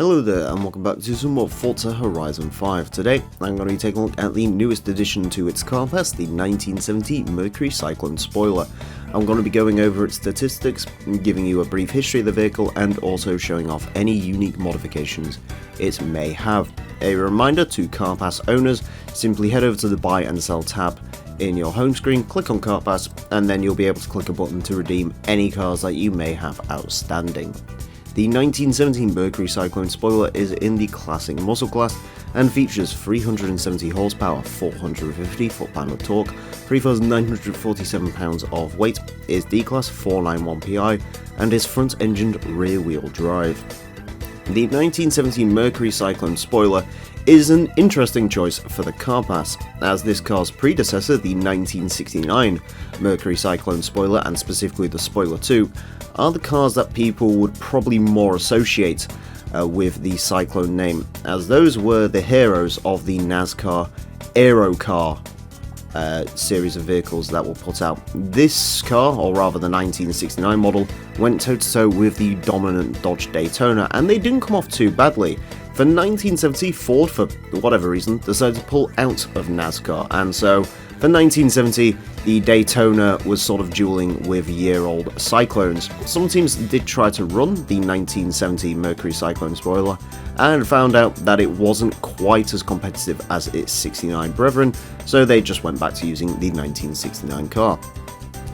Hello there and welcome back to some more Forza Horizon 5. Today I'm going to be taking a look at the newest addition to its car pass, the 1970 Mercury Cyclone Spoiler. I'm going to be going over its statistics, giving you a brief history of the vehicle and also showing off any unique modifications it may have. A reminder to car pass owners, simply head over to the buy and sell tab in your home screen, click on car pass and then you'll be able to click a button to redeem any cars that you may have outstanding. The 1970 Mercury Cyclone Spoiler is in the Classic Muscle class and features 370 horsepower, 450 foot-pound of torque, 3,947 pounds of weight, is D-Class 491 PI, and is front-engined rear-wheel drive. The 1970 Mercury Cyclone Spoiler is an interesting choice for the car pass, as this car's predecessor, the 1969 Mercury Cyclone Spoiler, and specifically the Spoiler 2, are the cars that people would probably more associate with the Cyclone name, as those were the heroes of the NASCAR Aero Car series of vehicles that were put out. This car, or rather the 1969 model, went toe-to-toe with the dominant Dodge Daytona, and they didn't come off too badly. For 1970, Ford, for whatever reason, decided to pull out of NASCAR, and so for 1970, the Daytona was sort of dueling with year-old Cyclones. Some teams did try to run the 1970 Mercury Cyclone Spoiler, and found out that it wasn't quite as competitive as its 69 brethren, so they just went back to using the 1969 car.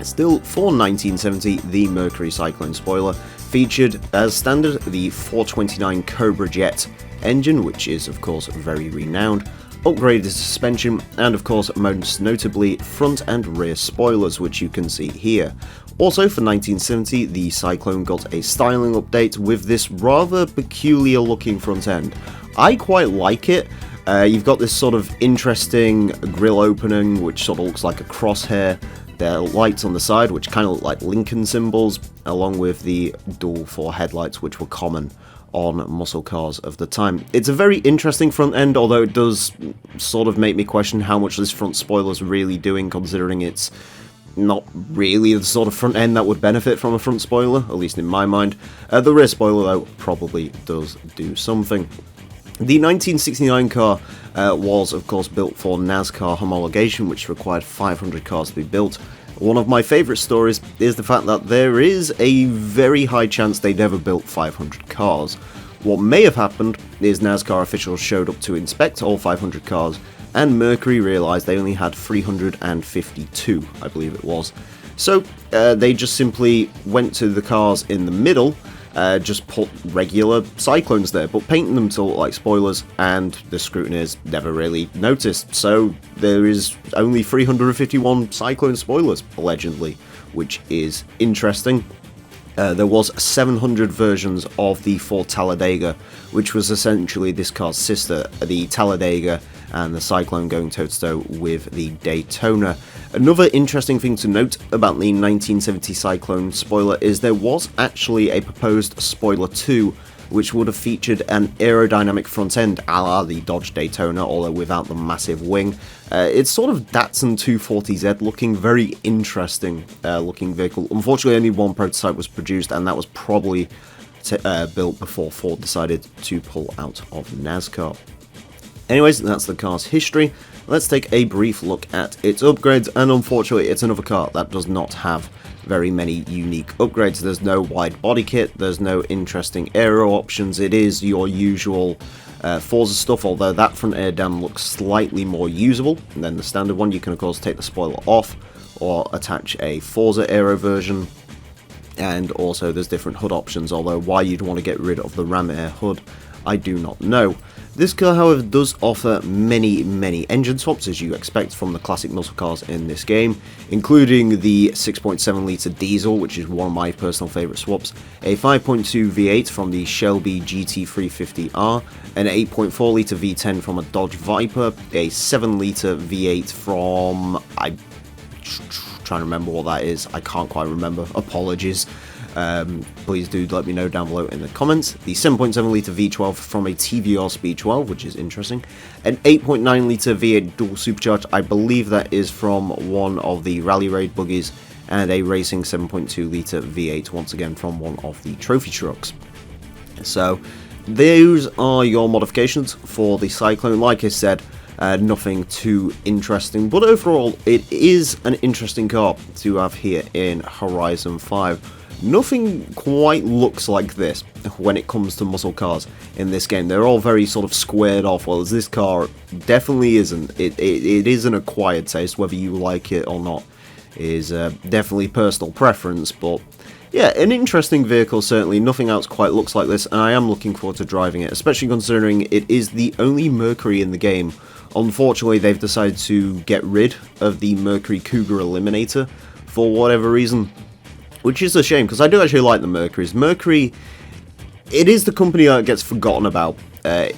Still, for 1970, the Mercury Cyclone Spoiler featured, as standard, the 429 Cobra Jet engine, which is of course very renowned, upgraded suspension, and of course most notably front and rear spoilers, which you can see here. Also for 1970, the Cyclone got a styling update with this rather peculiar looking front end. I quite like it. You've got this sort of interesting grille opening which sort of looks like a crosshair. There are lights on the side which kind of look like Lincoln symbols, along with the dual fore headlights which were common on muscle cars of the time. It's a very interesting front end, although it does sort of make me question how much this front spoiler is really doing, considering it's not really the sort of front end that would benefit from a front spoiler, at least in my mind. The rear spoiler, though, probably does do something. The 1969 car was, of course, built for NASCAR homologation, which required 500 cars to be built. One of my favourite stories is the fact that there is a very high chance they never built 500 cars. What may have happened is NASCAR officials showed up to inspect all 500 cars, and Mercury realised they only had 352, I believe it was. So they just simply went to the cars in the middle, just put regular Cyclones there, but painted them to look like spoilers, and the scrutineers never really noticed. So there is only 351 Cyclone spoilers, allegedly, which is interesting. There was 700 versions of the Ford Talladega, which was essentially this car's sister, the Talladega, and the Cyclone going toe-to-toe with the Daytona. Another interesting thing to note about the 1970 Cyclone Spoiler is there was actually a proposed Spoiler 2, which would have featured an aerodynamic front end a la the Dodge Daytona, although without the massive wing. It's sort of Datsun 240Z looking, very interesting looking vehicle. Unfortunately, only one prototype was produced, and that was probably built before Ford decided to pull out of NASCAR. Anyways, that's the car's history. Let's take a brief look at its upgrades, and unfortunately it's another car that does not have very many unique upgrades. There's no wide body kit, there's no interesting aero options. It is your usual Forza stuff, although that front air dam looks slightly more usable than the standard one. You can of course take the spoiler off or attach a Forza aero version, and also there's different HUD options, although why you'd want to get rid of the Ram Air HUD, I do not know. This car, however, does offer many engine swaps, as you expect from the classic muscle cars in this game, including the 6.7 litre diesel, which is one of my personal favourite swaps, a 5.2 V8 from the Shelby GT350R, an 8.4 litre V10 from a Dodge Viper, a 7 litre V8 from... I'm trying to remember what that is, I can't quite remember, apologies. Please do let me know down below in the comments. The 7.7 litre V12 from a TVR Speed 12, which is interesting. An 8.9 litre V8 dual supercharged, I believe that is from one of the Rally Raid buggies, and a racing 7.2 litre V8 once again from one of the trophy trucks. So those are your modifications for the Cyclone. Like I said, nothing too interesting, but overall it is an interesting car to have here in Horizon 5. Nothing quite looks like this when it comes to muscle cars in this game. They're all very sort of squared off, whereas this car definitely isn't. It is an acquired taste. Whether you like it or not is definitely personal preference, but yeah, an interesting vehicle certainly. Nothing else quite looks like this, and I am looking forward to driving it, especially considering it is the only Mercury in the game. Unfortunately, they've decided to get rid of the Mercury Cougar Eliminator for whatever reason, which is a shame, because I do actually like the Mercuries. Mercury, it is the company that gets forgotten about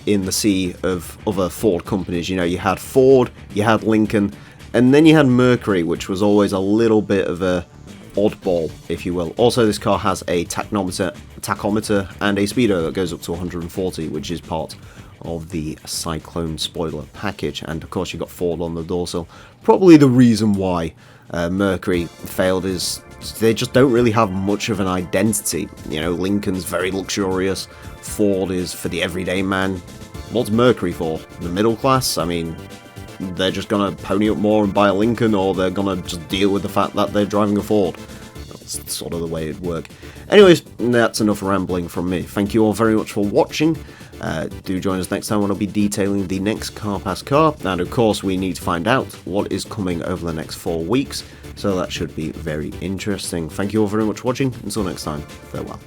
in the sea of other Ford companies. You know, you had Ford, you had Lincoln, and then you had Mercury, which was always a little bit of a oddball, if you will. Also, this car has a tachometer and a speedo that goes up to 140, which is part of the Cyclone Spoiler package, and of course you've got Ford on the dorsal. Probably the reason why Mercury failed is they just don't really have much of an identity. You know, Lincoln's very luxurious, Ford is for the everyday man. What's Mercury for? The middle class? I mean, they're just gonna pony up more and buy a Lincoln, or they're gonna just deal with the fact that they're driving a Ford. That's sort of the way it'd work. Anyways, that's enough rambling from me. Thank you all very much for watching. Do join us next time when I'll be detailing the next Car Pass car, and of course we need to find out what is coming over the next 4 weeks, so that should be very interesting. Thank you all very much for watching. Until next time, farewell.